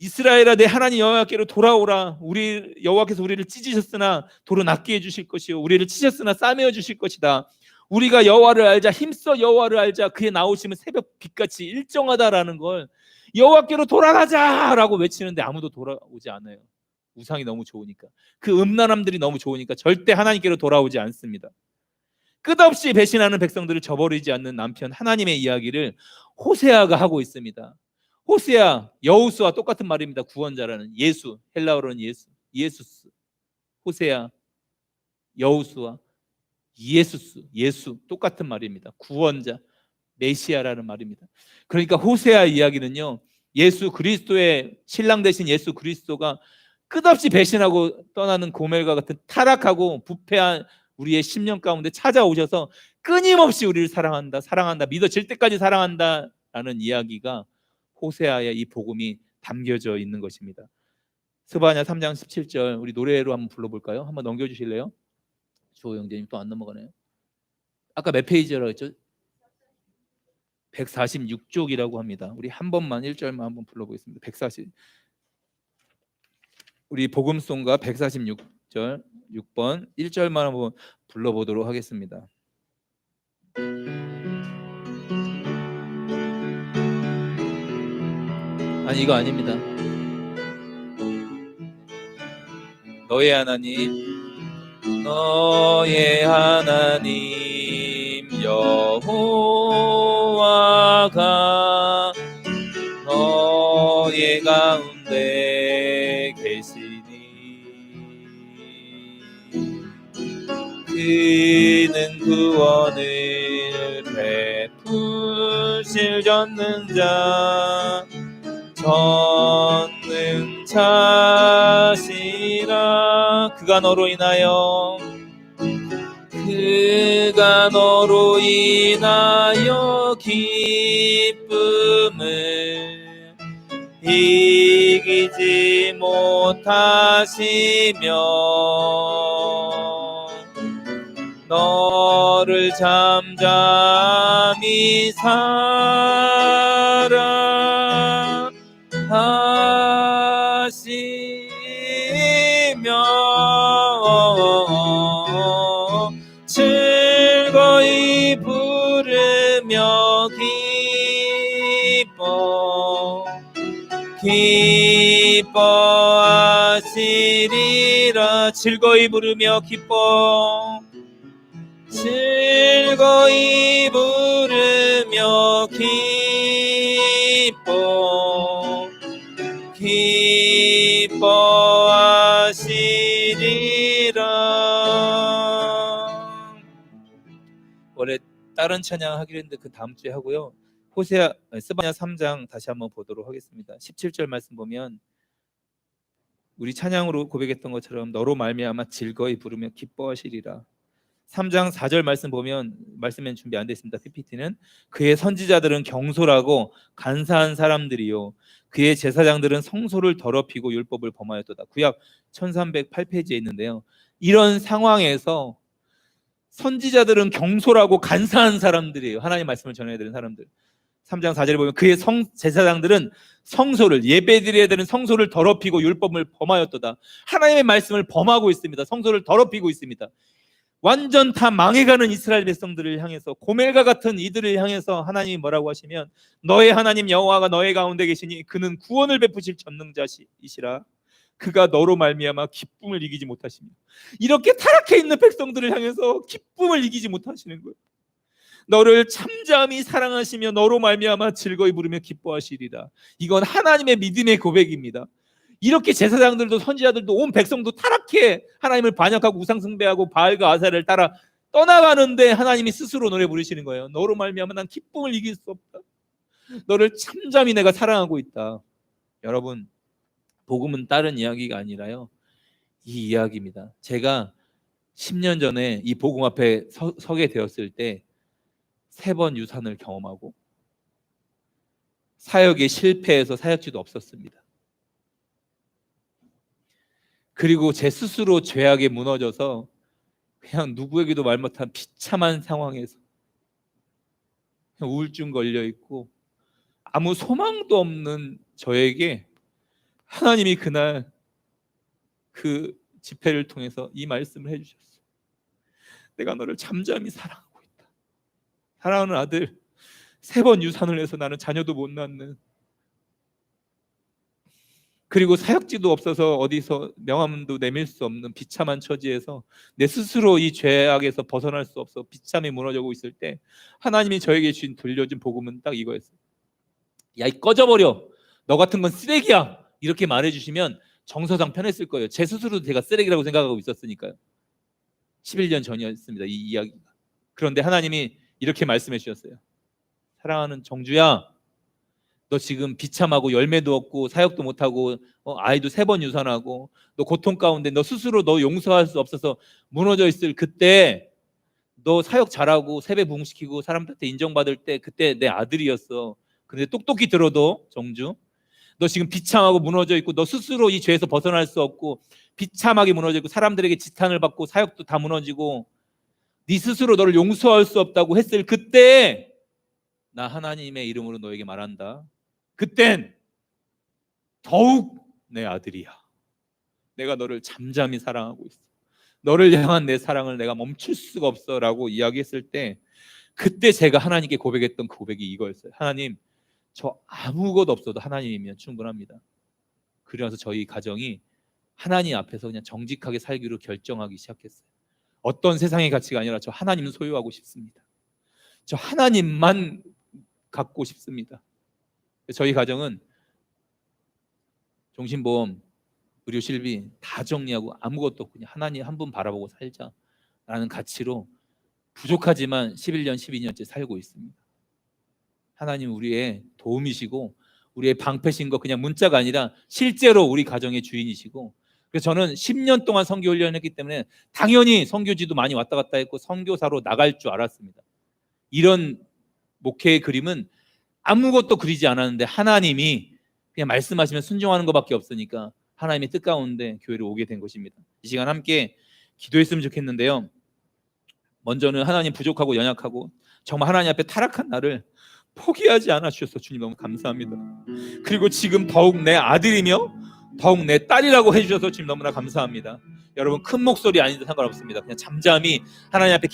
이스라엘아, 내 하나님 여호와께로 돌아오라. 우리 여호와께서 우리를 찢으셨으나 도로 낫게 해주실 것이요, 우리를 치셨으나 싸매어 주실 것이다. 우리가 여호와를 알자, 힘써 여호와를 알자. 그의 나오심은 새벽 빛같이 일정하다라는 걸, 여호와께로 돌아가자라고 외치는데 아무도 돌아오지 않아요. 우상이 너무 좋으니까, 그 음란함들이 너무 좋으니까 절대 하나님께로 돌아오지 않습니다. 끝없이 배신하는 백성들을 저버리지 않는 남편 하나님의 이야기를 호세아가 하고 있습니다. 호세아, 여호수와 똑같은 말입니다. 구원자라는, 예수, 헬라어로는 예수스. 호세아, 여호수와 예수 똑같은 말입니다. 구원자, 메시아라는 말입니다. 그러니까 호세아 이야기는요, 예수 그리스도의 신랑 되신 예수 그리스도가 끝없이 배신하고 떠나는 고멜과 같은 타락하고 부패한 우리의 심령 가운데 찾아오셔서 끊임없이 우리를 사랑한다, 믿어질 때까지 사랑한다라는 이야기가 호세아의 이 복음이 담겨져 있는 것입니다. 스바냐 3장 17절 우리 노래로 한번 불러볼까요? 한번 넘겨주실래요? 조영재님 또 안 넘어가네요. 아까 몇 페이지라고 했죠? 146쪽이라고 합니다. 우리 한 번만 1절만 한번 불러보겠습니다. 140. 우리 복음송가 146절 6번 1절만 한번 불러보도록 하겠습니다. 아니, 이거 아닙니다. 너의 하나님 여호와가 너의 가운데 계시니 그는 구원을 베푸실 전능자 전능자시라. 그가 너로 인하여 기쁨을 이기지 못하시며 너를 잠잠히 사랑하시며 즐거이 부르며 기뻐하시리라. 즐거이 부르며 즐거이 부르며 기뻐하시리라. 원래 다른 찬양 하기로 했는데 그 다음 주에 하고요. 스바냐 3장 다시 한번 보도록 하겠습니다. 17절 말씀 보면 우리 찬양으로 고백했던 것처럼 너로 말미암아 즐거이 부르며 기뻐하시리라. 3장 4절 말씀 보면, 말씀엔 준비 안 됐습니다. PPT는 그의 선지자들은 경솔하고 간사한 사람들이요 그의 제사장들은 성소를 더럽히고 율법을 범하였도다. 구약 1308페이지에 있는데요. 이런 상황에서 선지자들은 경솔하고 간사한 사람들이에요. 하나님 말씀을 전해야 되는 사람들. 3장 4절에 보면 그의 제사장들은 성소를, 예배드려야 되는 성소를 더럽히고 율법을 범하였도다. 하나님의 말씀을 범하고 있습니다. 성소를 더럽히고 있습니다. 완전 다 망해가는 이스라엘 백성들을 향해서, 고멜과 같은 이들을 향해서 하나님이 뭐라고 하시면 너의 하나님 여호와가 너의 가운데 계시니 그는 구원을 베푸실 전능자이시라. 그가 너로 말미암아 기쁨을 이기지 못하시며. 이렇게 타락해 있는 백성들을 향해서 기쁨을 이기지 못하시는 거예요. 너를 참잠히 사랑하시며 너로 말미암아 즐거이 부르며 기뻐하시리라. 이건 하나님의 믿음의 고백입니다. 이렇게 제사장들도 선지자들도 온 백성도 타락해 하나님을 반역하고 우상 숭배하고 바알과 아사를 따라 떠나가는데 하나님이 스스로 노래 부르시는 거예요. 너로 말미암아 난 기쁨을 이길 수 없다. 너를 참잠히 내가 사랑하고 있다. 여러분, 복음은 다른 이야기가 아니라요, 이 이야기입니다. 제가 10년 전에 이 복음 앞에 서게 되었을 때 3번 유산을 경험하고 사역에 실패해서 사역지도 없었습니다. 그리고 제 스스로 죄악에 무너져서 그냥 누구에게도 말 못한 비참한 상황에서 그냥 우울증 걸려 있고 아무 소망도 없는 저에게 하나님이 그날 그 집회를 통해서 이 말씀을 해주셨어요. 내가 너를 잠잠히 사랑하고 있다. 사랑하는 아들, 3번 유산을 해서 나는 자녀도 못 낳는, 그리고 사역지도 없어서 어디서 명함도 내밀 수 없는 비참한 처지에서 내 스스로 이 죄악에서 벗어날 수 없어 비참히 무너지고 있을 때 하나님이 저에게 들려준 복음은 딱 이거였어요. 야, 이 꺼져버려. 너 같은 건 쓰레기야. 이렇게 말해주시면 정서상 편했을 거예요. 제 스스로도 제가 쓰레기라고 생각하고 있었으니까요. 11년 전이었습니다, 이 이야기가. 그런데 하나님이 이렇게 말씀해 주셨어요. 사랑하는 정주야, 너 지금 비참하고 열매도 없고 사역도 못하고 아이도 3번 유산하고 너 고통 가운데 너 스스로 너 용서할 수 없어서 무너져 있을 그때, 너 사역 잘하고 세배 부흥시키고 사람들한테 인정받을 때 그때 내 아들이었어. 근데 똑똑히 들어도 정주, 너 지금 비참하고 무너져 있고 너 스스로 이 죄에서 벗어날 수 없고 비참하게 무너져 있고 사람들에게 지탄을 받고 사역도 다 무너지고 네 스스로 너를 용서할 수 없다고 했을 그때 나 하나님의 이름으로 너에게 말한다. 그땐 더욱 내 아들이야. 내가 너를 잠잠히 사랑하고 있어. 너를 향한 내 사랑을 내가 멈출 수가 없어 라고 이야기했을 때 그때 제가 하나님께 고백했던 그 고백이 이거였어요. 하나님, 저 아무것도 없어도 하나님이면 충분합니다. 그러면서 저희 가정이 하나님 앞에서 그냥 정직하게 살기로 결정하기 시작했어요. 어떤 세상의 가치가 아니라 저 하나님을 소유하고 싶습니다. 저 하나님만 갖고 싶습니다. 저희 가정은 종신보험, 의료 실비 다 정리하고 아무것도 없고 그냥 하나님 한 분 바라보고 살자라는 가치로 부족하지만 11년, 12년째 살고 있습니다. 하나님 우리의 도움이시고 우리의 방패신 거 그냥 문자가 아니라 실제로 우리 가정의 주인이시고, 그래서 저는 10년 동안 선교 훈련을 했기 때문에 당연히 선교지도 많이 왔다 갔다 했고 선교사로 나갈 줄 알았습니다. 이런 목회의 그림은 아무것도 그리지 않았는데 하나님이 그냥 말씀하시면 순종하는 것밖에 없으니까 하나님의 뜻 가운데 교회를 오게 된 것입니다. 이 시간 함께 기도했으면 좋겠는데요. 먼저는 하나님 부족하고 연약하고 정말 하나님 앞에 타락한 나를 포기하지 않아 주셔서 주님 너무 감사합니다. 그리고 지금 더욱 내 아들이며 더욱 내 딸이라고 해주셔서 주님 너무나 감사합니다. 여러분 큰 목소리 아닌데 상관없습니다. 그냥 잠잠히 하나님 앞에